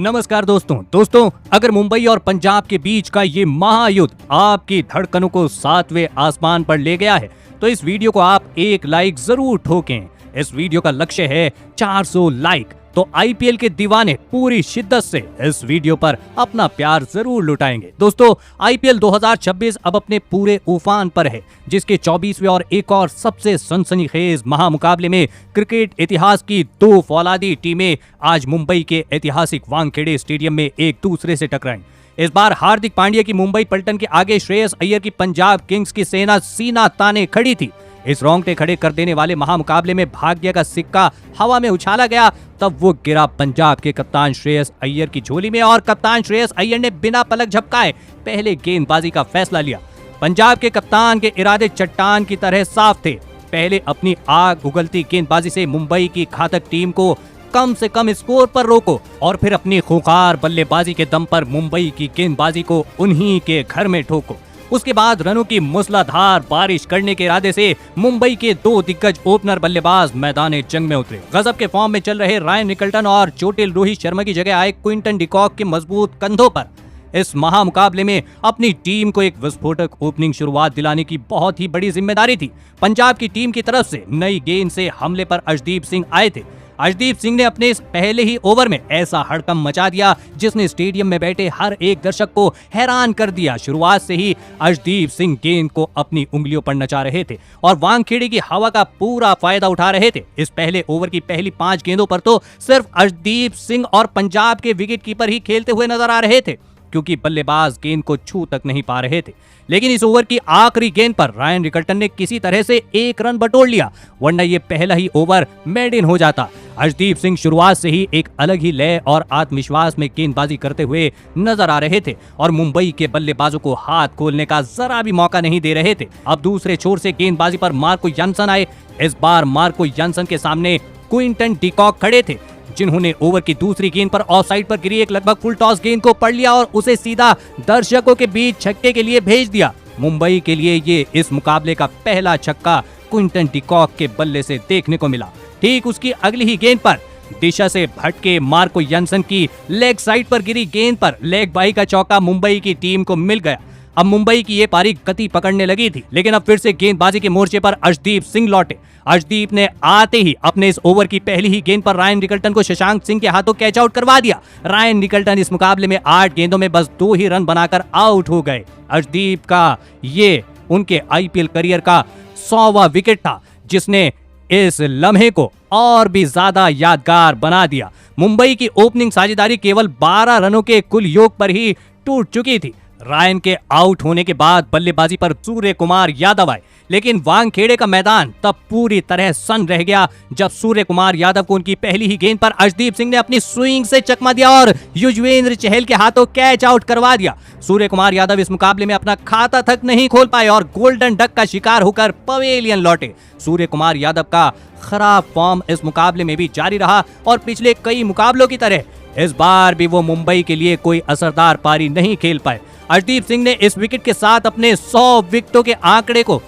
नमस्कार दोस्तों, अगर मुंबई और पंजाब के बीच का ये महायुद्ध आपकी धड़कनों को 7वें आसमान पर ले गया है तो इस वीडियो को आप एक लाइक जरूर ठोकें। इस वीडियो का लक्ष्य है 400 लाइक। तो आईपीएल के दीवाने पूरी शिद्दत से इस वीडियो पर अपना प्यार जरूर लुटाएंगे। दोस्तों, आईपीएल 2026 अब अपने पूरे उफान पर है, जिसके 24वें और एक और सबसे सनसनीखेज महामुकाबले में क्रिकेट इतिहास की दो फौलादी टीमें आज मुंबई के ऐतिहासिक वानखेड़े स्टेडियम में एक दूसरे से टकराएं। इस बार हार्दिक पांड्या की मुंबई पलटन के आगे श्रेयस अय्यर की पंजाब किंग्स की सेना सीना ताने खड़ी थी। इस रोंगटे खड़े कर देने वाले महामुकाबले में भाग्य का सिक्का हवा में उछाला गया, तब वो गिरा पंजाब के कप्तान श्रेयस अय्यर की झोली में और कप्तान श्रेयस अय्यर ने बिना पलक झपकाए पहले गेंदबाजी का फैसला लिया। पंजाब के कप्तान के इरादे चट्टान की तरह साफ थे। पहले अपनी आग उगलती गेंदबाजी से मुंबई की घातक टीम को कम से कम स्कोर पर रोको और फिर अपनी खूंखार बल्लेबाजी के दम पर मुंबई की गेंदबाजी को उन्हीं के घर में ठोको। उसके बाद रनों की मूसलाधार बारिश करने के इरादे से मुंबई के दो दिग्गज ओपनर बल्लेबाज मैदान जंग में उतरे। गजब के फॉर्म में चल रहे रायन निकल्टन और चोटिल रोहित शर्मा की जगह आए क्विंटन डिकॉक के मजबूत कंधों पर इस महामुकाबले में अपनी टीम को एक विस्फोटक ओपनिंग शुरुआत दिलाने की बहुत ही बड़ी जिम्मेदारी थी। पंजाब की टीम की तरफ से नई गेंद से हमले पर अर्शदीप सिंह आए थे। अर्शदीप सिंह ने अपने इस पहले ही ओवर में ऐसा हड़कंप मचा दिया जिसने स्टेडियम में बैठे हर एक दर्शक को हैरान कर दिया। शुरुआत से ही अर्शदीप सिंह गेंद को अपनी उंगलियों पर नचा रहे थे और वानखेड़े की हवा का पूरा फायदा उठा रहे थे। इस पहले ओवर की पहली 5 गेंदों पर तो सिर्फ अर्शदीप सिंह और पंजाब के विकेट कीपर ही खेलते हुए नजर आ रहे थे, क्योंकि बल्लेबाज गेंद को छू तक नहीं पा रहे थे। लेकिन इस ओवर की आखिरी गेंद पर रायन निकल्टन ने किसी तरह से एक रन बटोर लिया, वरना ये पहला ही ओवर मेड इन हो जाता। अर्शदीप सिंह शुरुआत से ही एक अलग ही लय और आत्मविश्वास में गेंदबाजी करते हुए नजर आ रहे थे और मुंबई के बल्लेबाजों को हाथ खोलने का जरा भी मौका नहीं दे रहे थे। अब दूसरे छोर से गेंदबाजी पर मार्को यानसन आए। इस बार मार्को यानसन के सामने क्विंटन डिकॉक खड़े थे, जिन्होंने ओवर की दूसरी गेंद पर ऑफसाइड पर गिरी एक लगभग फुल टॉस गेंद को पढ़ लिया और उसे सीधा दर्शकों के बीच छक्के के लिए भेज दिया। मुंबई के लिए ये इस मुकाबले का पहला छक्का क्विंटन डिकॉक के बल्ले से देखने को मिला। ठीक उसकी अगली ही गेंद पर दिशा से भटके मार्को यानसन की लेग साइड पर गिरी गेंद पर लेग बाई का चौका मुंबई की टीम को मिल गया। अब मुंबई की ये पारी गति पकड़ने लगी थी, लेकिन अब फिर से गेंदबाजी के मोर्चे पर अर्शदीप सिंह लौटे। अर्शदीप ने आते ही अपने इस ओवर की पहली ही गेंद पर रायन निकल्टन को शशांक सिंह के हाथों कैच आउट करवा दिया। रायन निकल्टन इस मुकाबले में 8 गेंदों में बस 2 ही रन बनाकर आउट हो गए। अर्शदीप का ये उनके आईपीएल करियर का 100वां विकेट था, जिसने इस लम्हे को और भी ज्यादा यादगार बना दिया। मुंबई की ओपनिंग साझेदारी केवल 12 रनों के कुल योग पर ही टूट चुकी थी। रायन के आउट होने के बाद बल्लेबाजी पर सूर्य कुमार यादव आए, लेकिन वानखेड़े का मैदान तब पूरी तरह सन्न रह गया जब सूर्य कुमार यादव को उनकी पहली ही गेंद पर अर्शदीप सिंह ने अपनी स्विंग से चकमा दिया और युजवेंद्र चहल के हाथों कैच आउट करवा दिया। सूर्य कुमार यादव इस मुकाबले में अपना खाता तक नहीं खोल पाए और गोल्डन डक का शिकार होकर पवेलियन लौटे। सूर्य कुमार यादव का खराब फॉर्म इस मुकाबले में भी जारी रहा और पिछले कई मुकाबलों की तरह इस बार भी वो मुंबई के लिए कोई असरदार पारी नहीं खेल पाए। अर्शदीप सिंह ने इस विकेट के साथ अपने 100 विकेटों के आंकड़े को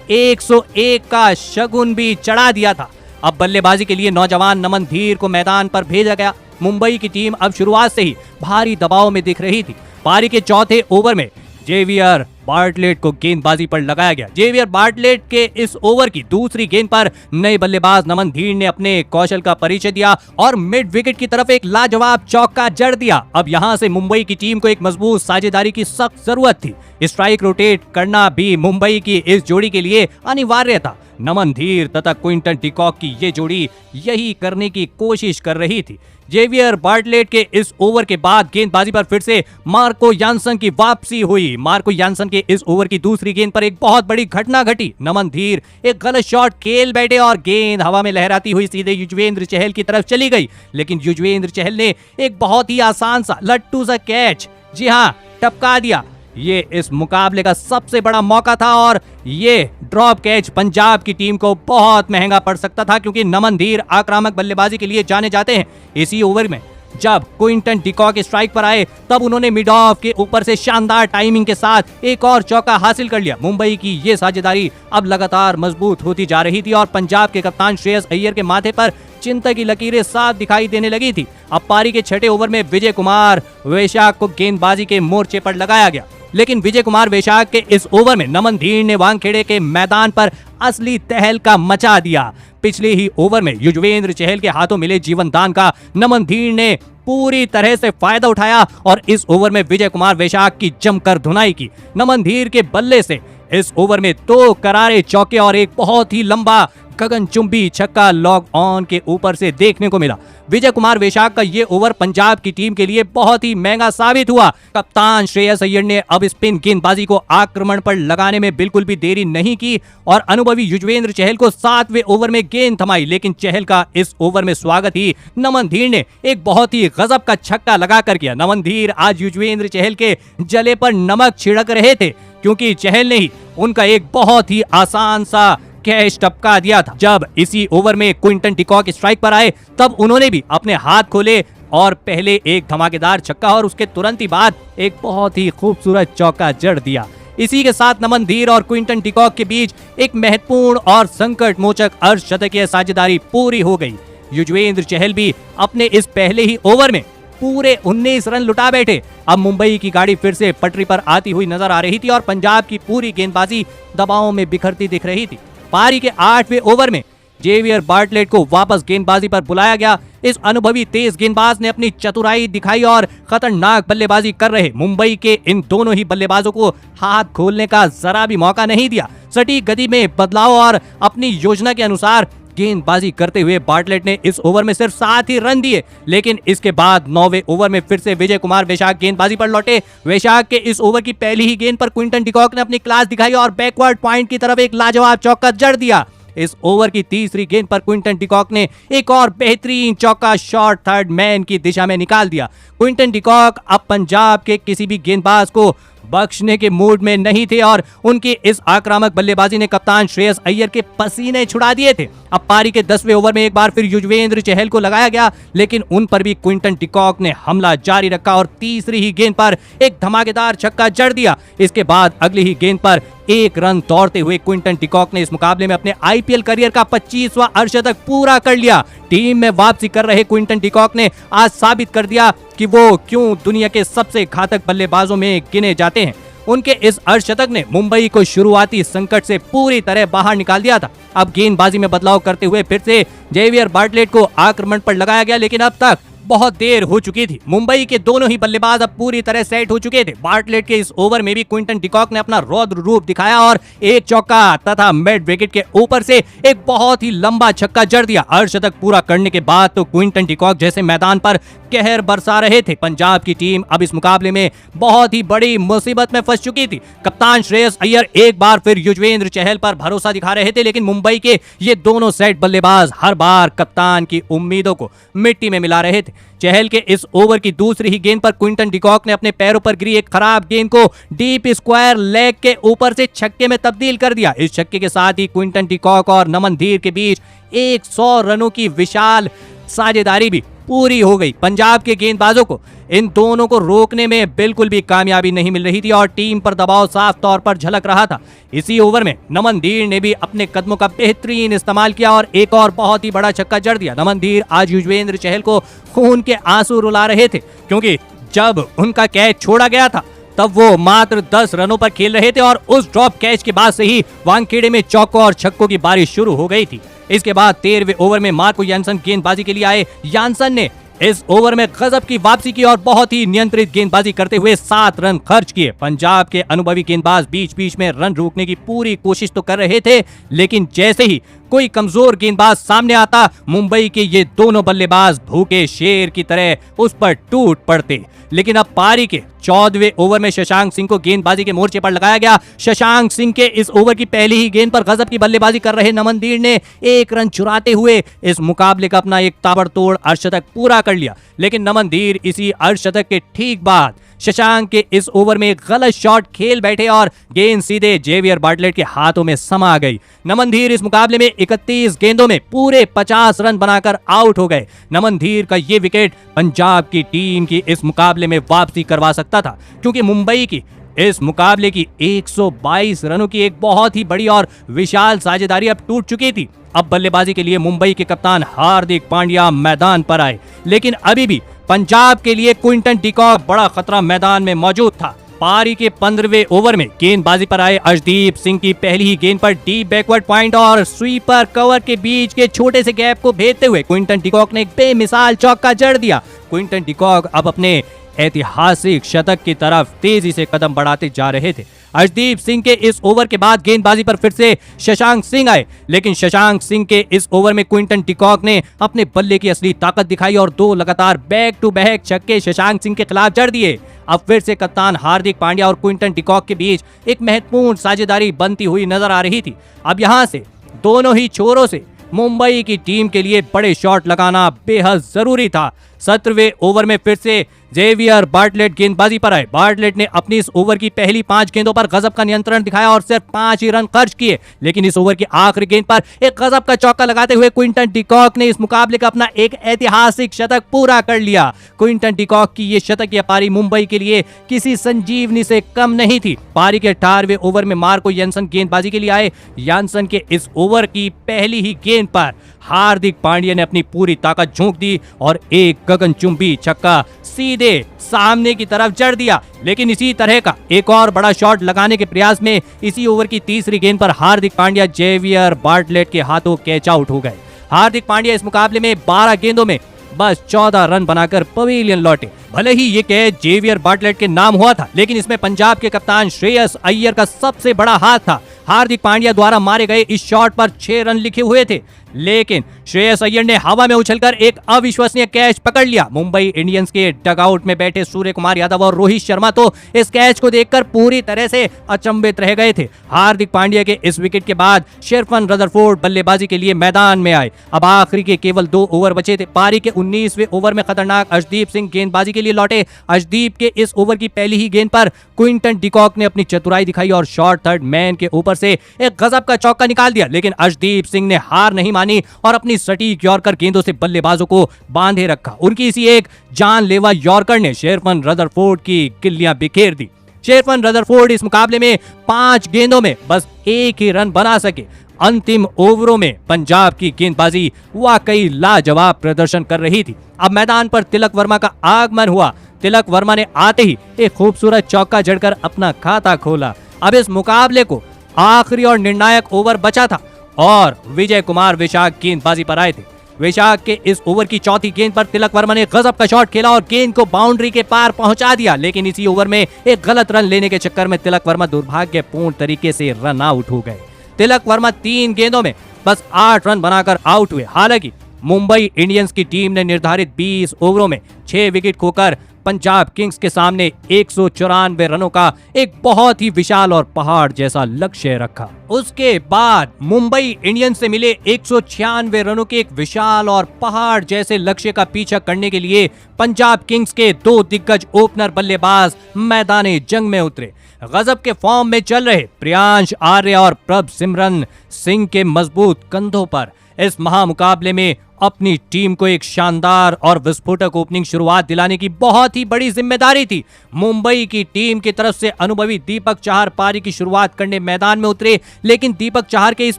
101 का शगुन भी चढ़ा दिया था। अब बल्लेबाजी के लिए नौजवान नमन धीर को मैदान पर भेजा गया। मुंबई की टीम अब शुरुआत से ही भारी दबाव में दिख रही थी। पारी के चौथे ओवर में जेवियर बार्टलेट को गेंदबाजी पर लगाया गया। जेवियर बार्टलेट के इस ओवर की दूसरी गेंद पर नए बल्लेबाज नमन धीर ने अपने कौशल का परिचय दिया और मिड विकेट की तरफ एक लाजवाब चौका जड़ दिया। अब यहां से मुंबई की टीम को एक मजबूत साझेदारी की सख्त जरूरत थी। स्ट्राइक रोटेट करना भी मुंबई की इस जोड़ी के लिए अनिवार्य था। नमन धीर तथा क्विंटन डिकॉक की ये जोड़ी यही करने की कोशिश कर रही थी। जेवियर बार्टलेट के इस ओवर के बाद गेंदबाजी पर फिर से मार्को यानसन की वापसी हुई। मार्को यानसन के इस ओवर की दूसरी गेंद पर एक बहुत बड़ी घटना घटी। नमन धीर एक गलत शॉट खेल बैठे और गेंद हवा में लहराती हुई सीधे युजवेंद्र चहल की तरफ चली गई, लेकिन युजवेंद्र चहल ने एक बहुत ही आसान सा लट्टू सा कैच, जी हाँ, टपका दिया। ये इस मुकाबले का सबसे बड़ा मौका था और ये ड्रॉप कैच पंजाब की टीम को बहुत महंगा पड़ सकता था, क्योंकि नमन धीर आक्रामक बल्लेबाजी के लिए जाने जाते हैं। इसी ओवर में जब क्विंटन डिकॉक स्ट्राइक पर आए तब उन्होंने मिड ऑफ के ऊपर से शानदार टाइमिंग के साथ एक और चौका हासिल कर लिया। मुंबई की ये साझेदारी अब लगातार मजबूत होती जा रही थी और पंजाब के कप्तान श्रेयस अय्यर के माथे पर चिंता की लकीरें साफ दिखाई देने लगी थी। अब पारी के छठे ओवर में विजय कुमार वैशाख को गेंदबाजी के मोर्चे पर लगाया गया, लेकिन विजय कुमार वैशाख के इस ओवर में नमन धीर ने वानखेड़े के मैदान पर असली तहलका मचा दिया। पिछले ही ओवर में युजवेंद्र चहल के हाथों मिले जीवन दान का नमन धीर ने पूरी तरह से फायदा उठाया और इस ओवर में विजय कुमार वैशाख की जमकर धुनाई की। नमन धीर के बल्ले से इस ओवर में 2 करारे चौके और एक बहुत ही लंबा गगनचुंबी छक्का लॉग ऑन के ऊपर से देखने को मिला। विजय कुमार वैशाख का ये ओवर पंजाब की टीम के लिए बहुत ही महंगा साबित हुआ। कप्तान श्रेयस अय्यर ने अब स्पिन गेंदबाजी को आक्रमण पर लगाने में बिल्कुल भी देरी नहीं की और अनुभवी युजवेंद्र चहल को 7वें ओवर में गेंद थमाई, लेकिन चहल का इस ओवर में स्वागत ही नमन धीर ने एक बहुत ही गजब का छक्का लगाकर किया। नमन धीर आज युजवेंद्र चहल के जले पर नमक छिड़क रहे थे, क्योंकि चहल ने ही उनका एक बहुत ही आसान सा कैच टपका दिया था। जब इसी ओवर में क्विंटन डिकॉक स्ट्राइक पर आए तब उन्होंने भी अपने हाथ खोले और पहले एक धमाकेदार छक्का और उसके तुरंत ही बाद एक बहुत ही खूबसूरत चौका जड़ दिया। इसी के साथ नमन धीर और क्विंटन डिकॉक के बीच एक महत्वपूर्ण और संकट मोचक अर्धशतकीय साझेदारी पूरी हो गई। युजवेंद्र चहल भी अपने इस पहले ही ओवर में पूरे 19 रन लुटा बैठे। अब मुंबई की गाड़ी फिर से पटरी पर आती हुई नजर आ रही थी और पंजाब की पूरी गेंदबाजी दबाव में बिखरती दिख रही थी। पारी के 8वें ओवर में जेवियर बार्टलेट को वापस गेंदबाजी पर बुलाया गया। इस अनुभवी तेज गेंदबाज ने अपनी चतुराई दिखाई और खतरनाक बल्लेबाजी कर रहे मुंबई के इन दोनों ही बल्लेबाजों को हाथ खोलने का जरा भी मौका नहीं दिया। सटीक गति में बदलाव और अपनी योजना के अनुसार गेंदबाजी करते हुए बार्टलेट ने इस ओवर में सिर्फ 7 ही रन दिए, लेकिन इसके बाद 9वें ओवर में फिर से विजय कुमार वैशाख गेंदबाजी पर लौटे। वैशाख के इस ओवर की पहली ही गेंद पर क्विंटन डिकॉक ने अपनी क्लास दिखाई और बैकवर्ड पॉइंट की तरफ एक लाजवाब चौका जड़ दिया। इस ओवर की तीसरी गेंद पर क्विंटन डिकॉक ने एक और बेहतरीन चौका शॉर्ट थर्ड मैन की दिशा में निकाल दिया। क्विंटन डिकॉक अब पंजाब के किसी भी गेंदबाज को बख्शने के मूड में नहीं थे और उनकी इस आक्रामक बल्लेबाजी ने कप्तान श्रेयस अय्यर के पसीने छुड़ा दिए थे। अब पारी के 10वें ओवर में एक बार फिर युजवेंद्र चहल को लगाया गया, लेकिन उन पर भी क्विंटन डिकॉक ने हमला जारी रखा और तीसरी ही गेंद पर एक धमाकेदार छक्का जड़ दिया। इसके बाद अगली ही गेंद पर 1 रन दौड़ते हुए क्विंटन डिकॉक ने इस मुकाबले में अपने आईपीएल करियर का 25वां अर्धशतक पूरा कर लिया। टीम में वापसी कर रहे क्विंटन डिकॉक ने आज साबित कर दिया कि वो क्यों दुनिया के सबसे घातक बल्लेबाजों में गिने जाते हैं। उनके इस अर्धशतक ने मुंबई को शुरुआती संकट से पूरी तरह बाहर निकाल दिया था। अब गेंदबाजी में बदलाव करते हुए फिर से जेवियर बार्टलेट को आक्रमण पर लगाया गया, लेकिन अब तक बहुत देर हो चुकी थी। मुंबई के दोनों ही बल्लेबाज अब पूरी तरह सेट हो चुके थे। बार्टलेट के इस ओवर में भी क्विंटन डिकॉक ने अपना रौद्र रूप दिखाया और एक चौका तथा मिड विकेट के ऊपर से एक बहुत ही लंबा छक्का जड़ दिया। अर्धशतक पूरा करने के बाद तो क्विंटन डिकॉक जैसे मैदान पर कहर बरसा रहे थे। पंजाब की टीम अब इस मुकाबले में बहुत ही बड़ी मुसीबत में फंस चुकी थी। कप्तान श्रेयस अय्यर एक बार फिर युजवेंद्र चहल पर भरोसा दिखा रहे थे, लेकिन मुंबई के ये दोनों सेट बल्लेबाज हर बार कप्तान की उम्मीदों को मिट्टी में मिला रहे थे। चहल के इस ओवर की दूसरी ही गेंद पर क्विंटन डिकॉक ने अपने पैरों पर गिरी एक खराब गेंद को डीप स्क्वायर लेग के ऊपर से छक्के में तब्दील कर दिया। इस छक्के के साथ ही क्विंटन डिकॉक और नमन धीर के बीच 100 रनों की विशाल साझेदारी भी पूरी हो गई। पंजाब के गेंदबाजों को इन दोनों को रोकने में बिल्कुल भी कामयाबी नहीं मिल रही थी और टीम पर दबाव साफ तौर पर झलक रहा था। इसी ओवर में नमन धीर ने भी अपने कदमों का बेहतरीन इस्तेमाल किया और एक और बहुत ही बड़ा छक्का जड़ दिया। नमन धीर आज युजवेंद्र चहल को खून के आंसू रुला रहे थे, क्योंकि जब उनका कैच छोड़ा गया था तब वो मात्र 10 रनों पर खेल रहे थे और उस ड्रॉप कैच के बाद से ही वानखेड़े में चौकों और छक्कों की बारिश शुरू हो गई थी। इसके बाद 13वें ओवर में मार्को यानसन गेंदबाजी के लिए आए। यानसन ने इस ओवर में गजब की वापसी की और बहुत ही नियंत्रित गेंदबाजी करते हुए 7 रन खर्च किए। पंजाब के अनुभवी गेंदबाज बीच बीच में रन रोकने की पूरी कोशिश तो कर रहे थे, लेकिन जैसे ही कोई कमजोर गेंदबाज सामने आता, मुंबई के ये दोनों बल्लेबाज भूखे शेर की तरह उस पर टूट पड़ते। लेकिन अब पारी के 14वें ओवर में शशांक सिंह को गेंदबाजी के मोर्चे पर लगाया गया। शशांक सिंह के इस ओवर की पहली ही गेंद पर गजब की बल्लेबाजी कर रहे नमन धीर ने 1 रन चुराते हुए इस मुकाबले का अपना एक ताबड़तोड़ अर्धशतक पूरा कर लिया। लेकिन नमन धीर इसी अर्धशतक के ठीक बाद शशांक के इस ओवर में एक गलत शॉट खेल बैठे और गेंद सीधे जेवियर बार्टलेट के हाथों में समा गई। नमन धीर इस मुकाबले में 31 गेंदों में पूरे 50 रन बनाकर आउट हो गए। नमन धीर का ये विकेट पंजाब की टीम की इस मुकाबले में वापसी करवा सकता था, क्योंकि मुंबई की इस मुकाबले की 122 रनों की एक बहुत ही बड़ी और विशाल साझेदारी अब टूट चुकी थी। अब बल्लेबाजी के लिए मुंबई के कप्तान हार्दिक पांड्या मैदान पर आए, लेकिन अभी भी पंजाब के लिए क्विंटन डिकॉक बड़ा खतरा मैदान में मौजूद था। पारी के 15वें ओवर में गेंदबाजी पर आए अर्शदीप सिंह की पहली ही गेंद पर डीप बैकवर्ड पॉइंट और स्वीपर कवर के बीच के छोटे से गैप को भेदते हुए क्विंटन डिकॉक ने एक बेमिसाल चौका जड़ दिया। क्विंटन डिकॉक अब अपने ऐतिहासिक शतक की तरफ तेजी से कदम बढ़ाते जा रहे थे। अर्शदीप सिंह के इस ओवर के बाद गेंदबाजी पर फिर से शशांक सिंह आए, लेकिन शशांक सिंह के इस ओवर में क्विंटन डिकॉक ने अपने बल्ले की असली ताकत दिखाई और 2 लगातार बैक टू बैक छक्के शशांक सिंह के खिलाफ जड़ दिए। अब फिर से कप्तान हार्दिक पांड्या और क्विंटन डिकॉक के बीच एक महत्वपूर्ण साझेदारी बनती हुई नजर आ रही थी। अब यहां से दोनों ही छोरों से मुंबई की टीम के लिए बड़े शॉट लगाना बेहद जरूरी था। 17वें ओवर में फिर से जेवियर बार्टलेट गेंदबाजी पर आए। बार्टलेट ने अपनी इस ओवर की पहली 5 गेंदों पर गजब का नियंत्रण दिखाया और सिर्फ 5 ही रन खर्च किए, लेकिन इस ओवर की आखिरी गेंद पर एक गजब का चौका लगाते हुए क्विंटन डिकॉक ने इस मुकाबले का अपना एक ऐतिहासिक शतक पूरा कर लिया। क्विंटन डिकॉक की ये शतकीय पारी मुंबई के लिए किसी संजीवनी से कम नहीं थी। पारी के 18वें ओवर में मार्को यानसन गेंदबाजी के लिए आए। यानसन के इस ओवर की पहली ही गेंद पर हार्दिक पांड्या ने अपनी पूरी ताकत झोंक दी और एक गगनचुंबी छक्का सीधे सामने की तरफ जड़ दिया। लेकिन इसी तरह का एक और बड़ा शॉट लगाने के प्रयास में इसी ओवर की तीसरी गेंद पर हार्दिक पांड्या जेवियर बार्टलेट के हाथों कैच आउट हो गए। हार्दिक पांड्या इस मुकाबले में 12 गेंदों में बस 14 रन बनाकर पवेलियन लौटे। भले ही ये कैच जेवियर बार्टलेट के नाम हुआ था, लेकिन इसमें पंजाब के कप्तान श्रेयस अय्यर का सबसे बड़ा हाथ था। हार्दिक पांड्या द्वारा मारे गए इस शॉट पर 6 रन लिखे हुए थे, लेकिन श्रेयस अय्यर ने हवा में उछलकर एक अविश्वसनीय कैच पकड़ लिया। मुंबई इंडियंस के डगआउट में बैठे सूर्य कुमार यादव और रोहित शर्मा तो इस कैच को देखकर पूरी तरह से अचंभित रह गए थे। हार्दिक पांड्या के इस विकेट के बाद शेरफन रदरफोर्ड बल्लेबाजी के लिए मैदान में आए। अब आखिरी के केवल 2 ओवर बचे थे। पारी के 19वें ओवर में खतरनाक अर्शदीप सिंह गेंदबाजी के लिए लौटे। अर्शदीप के इस ओवर की पहली ही गेंद पर क्विंटन डिकॉक ने अपनी चतुराई दिखाई और शॉर्ट थर्ड मैन के ऊपर से एक गजब का चौका निकाल दिया, लेकिन अर्शदीप सिंह ने हार नहीं मानी और अपनी सटीक यॉर्कर गेंदों से बल्लेबाजों को बांधे रखा। उनकी इसी एक जानलेवा यॉर्कर ने शेरफन रदरफोर्ड की गिल्लियां बिखेर दी। शेरफन रदरफोर्ड इस मुकाबले में 5 गेंदों में बस 1 ही रन बना सके। अंतिम ओवरों में पंजाब की गेंदबाजी वाकई लाजवाब प्रदर्शन कर रही थी। अब मैदान पर तिलक वर्मा का आगमन हुआ। तिलक वर्मा ने आते ही एक खूबसूरत चौका जड़कर अपना खाता खोला। अब इस मुकाबले को आखिरी और निर्णायक ओवर बचा था और विजय कुमार विशाख गेंदबाजी पर आए थे। विशाख के इस ओवर की चौथी गेंद पर तिलक वर्मा ने गजब का शॉट खेला और गेंद को बाउंड्री के पार पहुंचा दिया, लेकिन इसी ओवर में एक गलत रन लेने के चक्कर में तिलक वर्मा दुर्भाग्यपूर्ण तरीके से रन आउट हो गए। तिलक वर्मा 3 गेंदों में बस 8 रन बनाकर आउट हुए। हालांकि मुंबई इंडियंस की टीम ने निर्धारित 20 ओवरों में 6 विकेट खोकर पंजाब किंग्स के सामने 194 रनों का एक बहुत ही विशाल और पहाड़ जैसा लक्ष्य रखा। उसके बाद मुंबई इंडियंस से मिले 196 रनों के एक विशाल और पहाड़ जैसे लक्ष्य का पीछा करने के लिए पंजाब किंग्स के 2 दिग्गज ओपनर बल्लेबाज मैदाने जंग में उतरे। गजब के फॉर्म में चल रहे प्रियांश आर्य और प्रभसिमरन सिंह के मजबूत कंधों पर इस महामुकाबले में अपनी टीम को एक शानदार और विस्फोटक ओपनिंग शुरुआत दिलाने की बहुत ही बड़ी जिम्मेदारी थी। मुंबई की टीम की तरफ से अनुभवी दीपक चाहर पारी की शुरुआत करने मैदान में उतरे, लेकिन दीपक चाहर के इस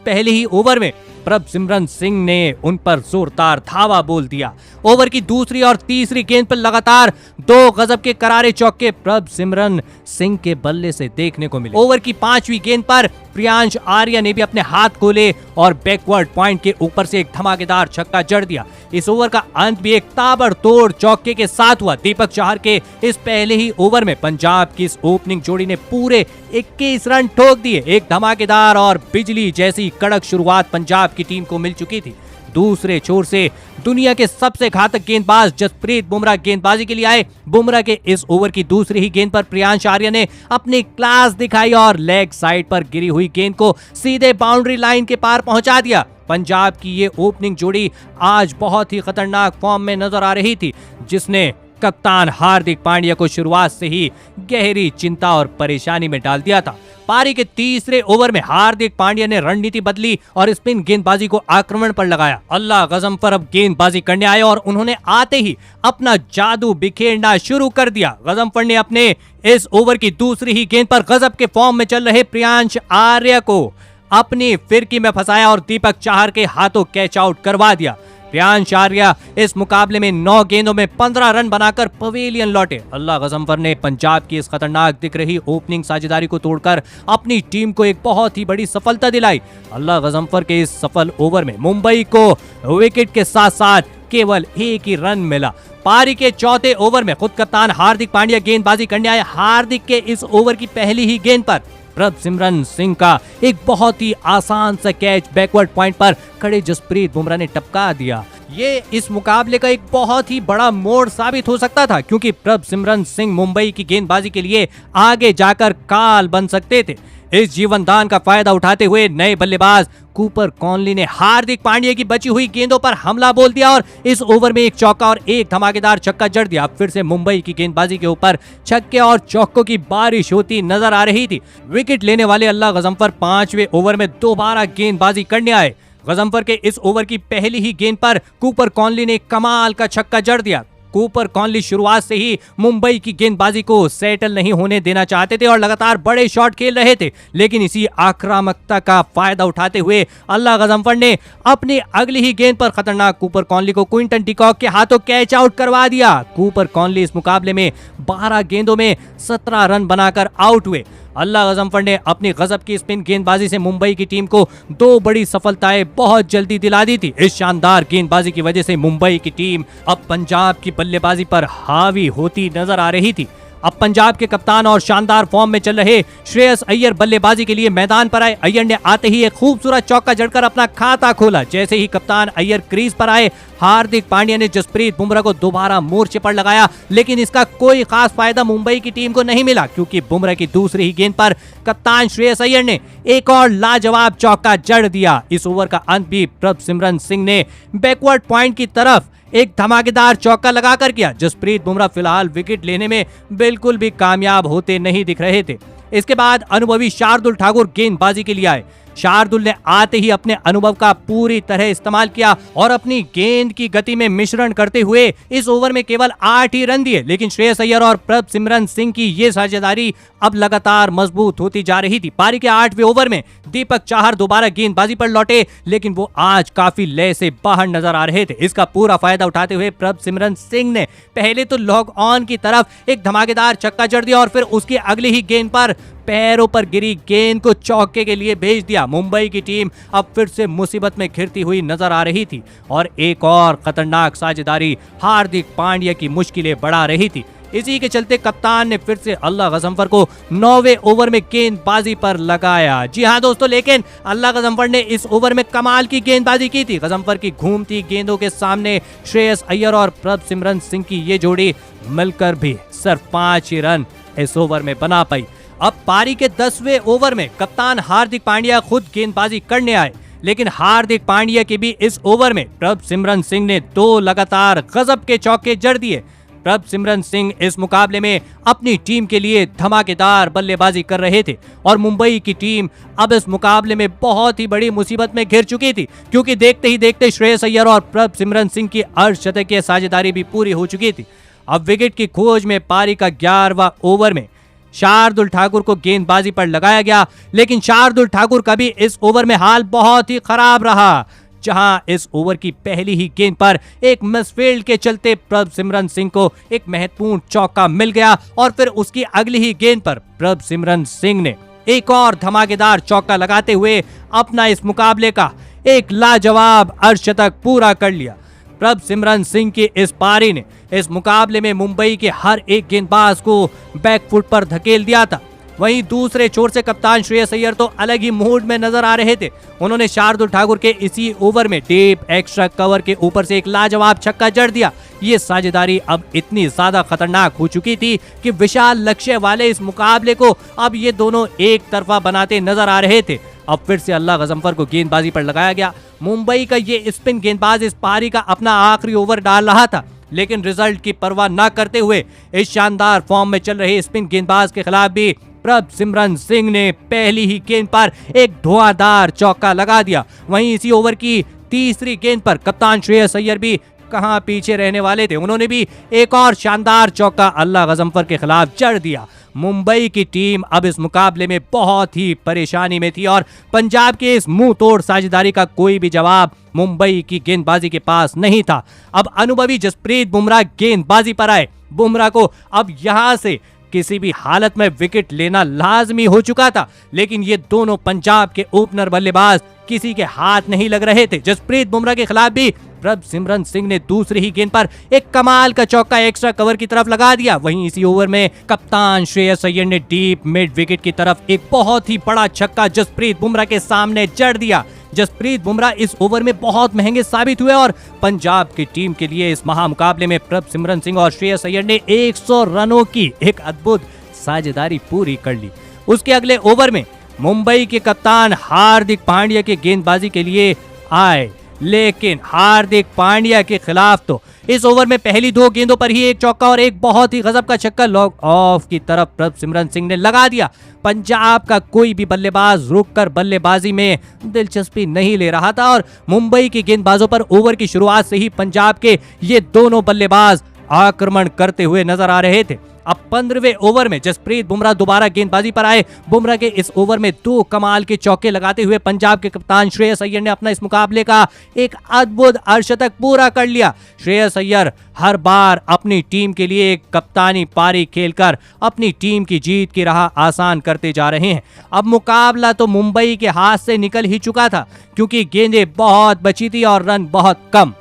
पहले ही ओवर में प्रभसिमरन सिंह ने उन पर जोरदार धावा बोल दिया। ओवर की दूसरी और तीसरी गेंद पर लगातार 2 गजब के करारे चौके प्रभसिमरन सिंह के बल्ले से देखने को मिले। ओवर की 5वीं गेंद पर प्रियांश आर्य ने भी अपने हाथ खोले और बैकवर्ड पॉइंट के ऊपर से एक धमाकेदार छक्का जड़ दिया। इस ओवर का अंत भी एक ताबड़तोड़ चौके के साथ हुआ। दीपक चाहर के इस पहले ही ओवर में पंजाब की इस ओपनिंग जोड़ी ने पूरे 21 रन ठोक दिए। एक धमाकेदार और बिजली जैसी कड़क शुरुआत पंजाब की टीम को मिल चुकी थी। दूसरे छोर से दुनिया के सबसे घातक गेंदबाज जसप्रीत बुमराह गेंदबाजी के लिए आए। बुमराह के इस ओवर की दूसरी ही गेंद पर प्रियांश आर्य ने अपनी क्लास दिखाई और लेग साइड पर गिरी हुई गेंद को सीधे बाउंड्री लाइन के पार पहुंचा दिया। पंजाब की ये ओपनिंग जोड़ी आज बहुत ही खतरनाक फॉर्म में नजर आ रही थी, जिसने कप्तान हार्दिक पांड्या को शुरुआत से ही गहरी चिंता और परेशानी में डाल दिया था। पारी के तीसरे ओवर में हार्दिक पांड्या ने रणनीति बदली और स्पिन गेंदबाजी को आक्रमण पर लगाया। अल्लाह गजम्फर अब गेंदबाजी करने आए और उन्होंने आते ही अपना जादू बिखेरना शुरू कर दिया। गजम्फर ने अपने इस ओवर की दूसरी ही गेंद पर गजब के फॉर्म में चल रहे प्रियांश आर्या को अपनी फिरकी में फंसाया और दीपक चाहर के हाथों कैच आउट करवा दिया। प्रियांश आर्या इस मुकाबले में 9 गेंदों में 15 रन बनाकर पवेलियन लौटे। अल्लाह गजम्फर ने पंजाब की इस खतरनाक दिख रही ओपनिंग साझेदारी को तोड़कर अपनी टीम को एक बहुत ही बड़ी सफलता दिलाई। अल्लाह गजम्फर के इस सफल ओवर में मुंबई को विकेट के साथ साथ केवल एक ही रन मिला। पारी के चौथे ओवर में खुद कप्तान हार्दिक पांड्या गेंदबाजी करने आए। हार्दिक के इस ओवर की पहली ही गेंद पर प्रभसिमरन सिंह का एक बहुत ही आसान सा कैच बैकवर्ड पॉइंट पर खड़े जसप्रीत बुमराह ने टपका दिया। ये इस मुकाबले का एक बहुत ही बड़ा मोड़ साबित हो सकता था, क्योंकि प्रभसिमरन सिंह मुंबई की गेंदबाजी के लिए आगे जाकर काल बन सकते थे। इस जीवनदान का फायदा उठाते हुए नए बल्लेबाज कूपर कॉनली ने हार्दिक पांड्या की बची हुई गेंदों पर हमला बोल दिया और इस ओवर में एक चौका और एक धमाकेदार छक्का जड़ दिया। फिर से मुंबई की गेंदबाजी के ऊपर छक्के और चौकों की बारिश होती नजर आ रही थी। विकेट लेने वाले अल्लाह गजम्फर 5वें ओवर में दोबारा गेंदबाजी करने आए। गजम्फर के इस ओवर की पहली ही गेंद पर कूपर कॉनली ने कमाल का छक्का जड़ दिया। कूपर कॉनली शुरुआत से ही मुंबई की गेंदबाजी को सेटल नहीं होने देना चाहते थे और लगातार बड़े शॉट खेल रहे थे, लेकिन इसी आक्रामकता का फायदा उठाते हुए अल्लाह गजम्फर ने अपनी अगली ही गेंद पर खतरनाक कूपर कॉनली को क्विंटन डिकॉक के हाथों कैच आउट करवा दिया। कूपर कॉनली इस मुकाबले में 12 गेंदों में 17 रन बनाकर आउट हुए। अल्लाह गजम्फर ने अपनी गजब की स्पिन गेंदबाजी से मुंबई की टीम को 2 बड़ी सफलताएं बहुत जल्दी दिला दी थी। इस शानदार गेंदबाजी की वजह से मुंबई की टीम अब पंजाब की बल्लेबाजी पर हावी होती नजर आ रही थी। अब पंजाब के कप्तान और शानदार फॉर्म में चल रहे श्रेयस अय्यर बल्लेबाजी के लिए मैदान पर आए। अय्यर ने आते ही एक खूबसूरत चौका जड़कर अपना खाता खोला। जैसे ही कप्तान अय्यर क्रीज पर आए, हार्दिक पांड्या ने जसप्रीत बुमराह को दोबारा मोर्चे पर लगाया, लेकिन इसका कोई खास फायदा मुंबई की टीम को नहीं मिला, क्योंकि बुमराह की दूसरी ही गेंद पर कप्तान श्रेयस अय्यर ने एक और लाजवाब चौका जड़ दिया। इस ओवर का अंत भी प्रभसिमरन सिंह ने बैकवर्ड पॉइंट की तरफ एक धमाकेदार चौका लगाकर किया। जसप्रीत बुमराह फिलहाल विकेट लेने में बिल्कुल भी कामयाब होते नहीं दिख रहे थे। इसके बाद अनुभवी शार्दुल ठाकुर गेंदबाजी के लिए आए। शार्दुल ने आते ही अपने अनुभव का पूरी तरह इस्तेमाल किया और अपनी गेंद की गति में मिश्रण करते हुए इस ओवर में केवल 8 ही रन दिए, लेकिन श्रेयस अय्यर और प्रभसिमरन सिंह की ये साझेदारी अब लगातार मजबूत होती जा रही थी। पारी के 8वें ओवर में दीपक चाहर दोबारा गेंदबाजी पर लौटे, लेकिन वो आज काफी लय से बाहर नजर आ रहे थे। इसका पूरा फायदा उठाते हुए प्रभसिमरन सिंह ने पहले तो लॉग ऑन की तरफ एक धमाकेदार छक्का जड़ दिया और फिर उसकी अगली ही गेंद पर पैरों पर गिरी गेंद को चौके के लिए भेज दिया। मुंबई की टीम अब फिर से मुसीबत में घिरती हुई नजर आ रही थी और एक और खतरनाक साझेदारी हार्दिक पांड्या की मुश्किलें बढ़ा रही थी। इसी के चलते कप्तान ने फिर से अल्लाह गजम्फर को 9वें ओवर में गेंदबाजी पर लगाया। जी हाँ दोस्तों, लेकिन अल्लाह गजम्फर ने इस ओवर में कमाल की गेंदबाजी की थी। गजम्फर की घूमती गेंदों के सामने श्रेयस अय्यर और प्रभसिमरन सिंह की ये जोड़ी मिलकर भी सिर्फ 5 ही रन इस ओवर में बना पाई। अब पारी के 10वें ओवर में कप्तान हार्दिक पांड्या खुद गेंदबाजी करने आए, लेकिन हार्दिक पांड्या के भी इस ओवर में प्रभसिमरन सिंह ने 2 लगातार गजब के चौके जड़ दिए। प्रभसिमरन सिंह इस मुकाबले में अपनी टीम के लिए धमाकेदार बल्लेबाजी कर रहे थे और मुंबई की टीम अब इस मुकाबले में बहुत ही बड़ी मुसीबत में घिर चुकी थी, क्योंकि देखते ही देखते श्रेयस अय्यर और प्रभसिमरन सिंह की अर्धशतकीय साझेदारी भी पूरी हो चुकी थी। अब विकेट की खोज में पारी का 11वां ओवर में शार्दुल ठाकुर को गेंदबाजी पर लगाया गया, लेकिन शार्दुल ठाकुर का भी इस ओवर में हाल बहुत ही खराब रहा, जहां इस ओवर की पहली ही गेंद पर एक मिसफील्ड के चलते प्रभसिमरन सिंह को एक महत्वपूर्ण चौका मिल गया और फिर उसकी अगली ही गेंद पर प्रभसिमरन सिंह ने एक और धमाकेदार चौका लगाते हुए अपना इस मुकाबले का एक लाजवाब अर्धशतक पूरा कर लिया। प्रभसिमरन सिंह की इस पारी ने इस मुकाबले में मुंबई के हर एक गेंदबाज को बैकफुट पर धकेल दिया था। वहीं दूसरे छोर से कप्तान श्रेयस अय्यर तो अलग ही मूड में नजर आ रहे थे। उन्होंने शार्दुल ठाकुर के इसी ओवर में डीप एक्स्ट्रा कवर के ऊपर से एक लाजवाब छक्का जड़ दिया। ये साझेदारी अब इतनी ज्यादा खतरनाक हो चुकी थी कि विशाल लक्ष्य वाले इस मुकाबले को अब ये दोनों एक तरफा बनाते नजर आ रहे थे। अब फिर से अल्लाह गजम्फर को गेंदबाजी पर लगाया गया। मुंबई का ये स्पिन गेंदबाज इस पारी का अपना आखिरी ओवर डाल रहा था। लेकिन रिजल्ट की परवाह न करते हुए इस शानदार फॉर्म में चल रहे स्पिन गेंदबाज के खिलाफ भी प्रभसिमरन सिंह ने पहली ही गेंद पर एक धुआंधार चौका लगा दिया। वहीं इसी ओवर की तीसरी गेंद पर कप्तान श्रेयस अय्यर भी कहां पीछे रहने वाले थे, उन्होंने भी एक और शानदार चौका अल्लाह गजम्फर के खिलाफ जड़ दिया। मुंबई की टीम अब इस मुकाबले में बहुत ही परेशानी में थी और पंजाब के इस मुंह तोड़ साझेदारी का कोई भी जवाब मुंबई की गेंदबाजी के पास नहीं था। अब अनुभवी जसप्रीत बुमराह गेंदबाजी पर आए। बुमराह को अब यहां से किसी भी हालत में विकेट लेना लाजमी हो चुका था, लेकिन ये दोनों पंजाब के ओपनर बल्लेबाज किसी के हाथ नहीं लग रहे थे। जसप्रीत बुमराह के खिलाफ भी प्रभसिमरन सिंह ने दूसरी ही गेंद पर एक कमाल का चौका एक्स्ट्रा कवर की तरफ लगा दिया। वहीं इसी ओवर में कप्तान श्रेयस अय्यर ने डीप मिड विकेट की तरफ एक बहुत ही बड़ा छक्का जसप्रीत बुमराह के सामने जड़ दिया। जसप्रीत बुमराह इस ओवर में बहुत महंगे साबित हुए और पंजाब की टीम के लिए इस महामुकाबले में प्रभसिमरन सिंह और श्रेयस अय्यर ने 100 रनों की एक अद्भुत साझेदारी पूरी कर ली। उसके अगले ओवर में मुंबई के कप्तान हार्दिक पांड्या के गेंदबाजी के लिए आए, लेकिन हार्दिक पांड्या के खिलाफ तो इस ओवर में पहली 2 गेंदों पर ही एक चौका और एक बहुत ही गजब का छक्का लॉग ऑफ की तरफ प्रभसिमरन सिंह ने लगा दिया। पंजाब का कोई भी बल्लेबाज रुककर बल्लेबाजी में दिलचस्पी नहीं ले रहा था और मुंबई के गेंदबाजों पर ओवर की शुरुआत से ही पंजाब के ये दोनों बल्लेबाज आक्रमण करते हुए नजर आ रहे थे। अब 15वें ओवर में जसप्रीत बुमराह दोबारा गेंदबाजी पर आए। बुमराह के इस ओवर में 2 कमाल के चौके लगाते हुए पंजाब के कप्तान श्रेयस अय्यर ने अपना इस मुकाबले का एक अद्भुत अर्धशतक पूरा कर लिया। श्रेयस अय्यर हर बार अपनी टीम के लिए एक कप्तानी पारी खेलकर अपनी टीम की जीत की राह आसान करते जा रहे हैं। अब मुकाबला तो मुंबई के हाथ से निकल ही चुका था, क्योंकि गेंदें बहुत बची थी और रन बहुत कम।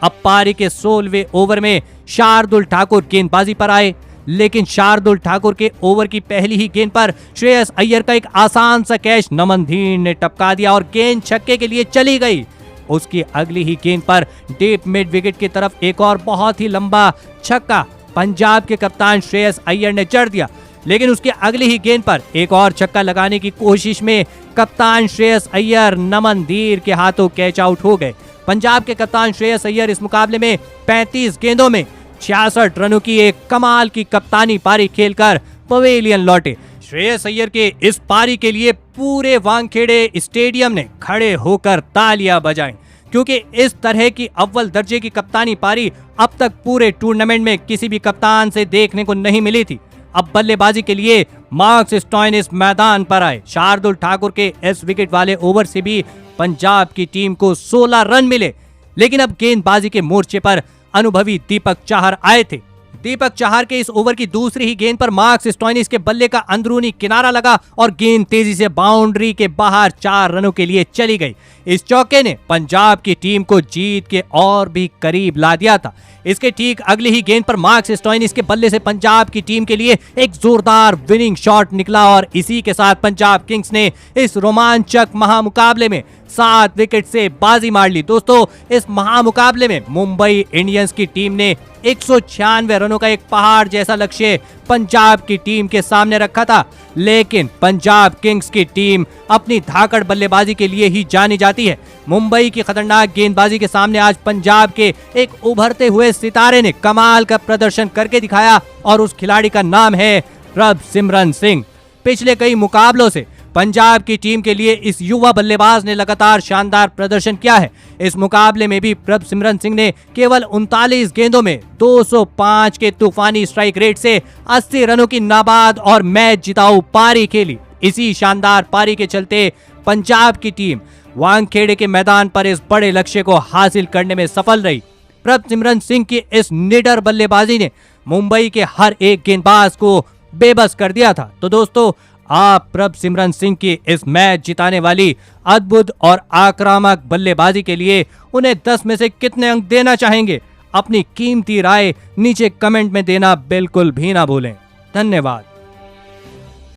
अब पारी के 16वें ओवर में शार्दुल ठाकुर गेंदबाजी पर आए, लेकिन शार्दुल ठाकुर के ओवर की पहली ही गेंद पर श्रेयस अय्यर का एक आसान सा कैच नमनदीन ने टपका दिया और गेंद छक्के के लिए चली गई। उसकी अगली ही गेंद पर डीप मिड विकेट की तरफ एक और बहुत ही लंबा छक्का पंजाब के कप्तान श्रेयस अय्यर ने जड़ दिया, लेकिन उसकी अगली ही गेंद पर एक और छक्का लगाने की कोशिश में कप्तान श्रेयस अय्यर नमनदीर के हाथों कैच आउट हो गए। पंजाब के कप्तान श्रेयस अय्यर इस मुकाबले में 35 गेंदों में 66 रनों की एक कमाल की कप्तानी पारी खेलकर पवेलियन लौटे। श्रेयस अय्यर के इस पारी के लिए पूरे वानखेड़े स्टेडियम ने खड़े होकर तालियां बजाईं, क्योंकि इस तरह की अव्वल दर्जे की कप्तानी पारी अब तक पूरे टूर्नामेंट में किसी भी कप्तान से देखने को नहीं मिली थी। अब बल्लेबाजी के लिए मार्कस स्टोइनिस मैदान पर आए। शार्दुल ठाकुर के इस विकेट वाले ओवर से भी पंजाब की टीम को 16 रन मिले, लेकिन अब गेंदबाजी के मोर्चे पर अनुभवी दीपक चाहर आए थे। दीपक चाहर के इस ओवर की दूसरी ही गेंद पर मार्कस स्टोइनिस के बल्ले का अंदरूनी किनारा लगा और गेंद तेजी से बाउंड्री के बाहर 4 रनों के लिए चली गई। इस चौके ने पंजाब की टीम को जीत के और भी करीब ला दिया था। इसके ठीक अगली ही गेंद पर मार्कस स्टोइनिस के बल्ले से पंजाब की टीम के लिए एक जोरदार विनिंग शॉट निकला और इसी के साथ पंजाब किंग्स ने इस रोमांचक महामुकाबले में 7 विकेट से बाजी मार ली। दोस्तों, इस महामुकाबले में मुंबई इंडियंस की टीम ने 196 रनों का एक पहाड़ जैसा लक्ष्य पंजाब की टीम के सामने रखा था, लेकिन पंजाब किंग्स की टीम अपनी धाकड़ बल्लेबाजी के लिए ही जानी जाती है। मुंबई की खतरनाक गेंदबाजी के सामने आज पंजाब के एक उभरते हुए सितारे ने कमाल का प्रदर्शन करके दिखाया और उस खिलाड़ी का नाम है प्रभसिमरन सिंह। पिछले कई मुकाबलों से पंजाब की टीम के लिए इस युवा बल्लेबाज ने लगातार शानदार प्रदर्शन किया है। इस मुकाबले में भी प्रभसिमरन सिंह ने केवल 39 गेंदों में 205 के तूफानी स्ट्राइक रेट से 80 रनों की नाबाद और मैच जिताऊ पारी खेली। इसी शानदार पारी के चलते पंजाब की टीम वानखेड़े के मैदान पर इस बड़े लक्ष्य को हासिल करने में सफल रही। प्रभसिमरन सिंह की इस निडर बल्लेबाजी ने मुंबई के हर एक गेंदबाज को बेबस कर दिया था। तो दोस्तों, आप प्रभसिमरन सिंह की इस मैच जिताने वाली अद्भुत और आक्रामक बल्लेबाजी के लिए उन्हें 10 में से कितने अंक देना चाहेंगे? अपनी कीमती राय नीचे कमेंट में देना बिल्कुल भी ना भूलें। धन्यवाद।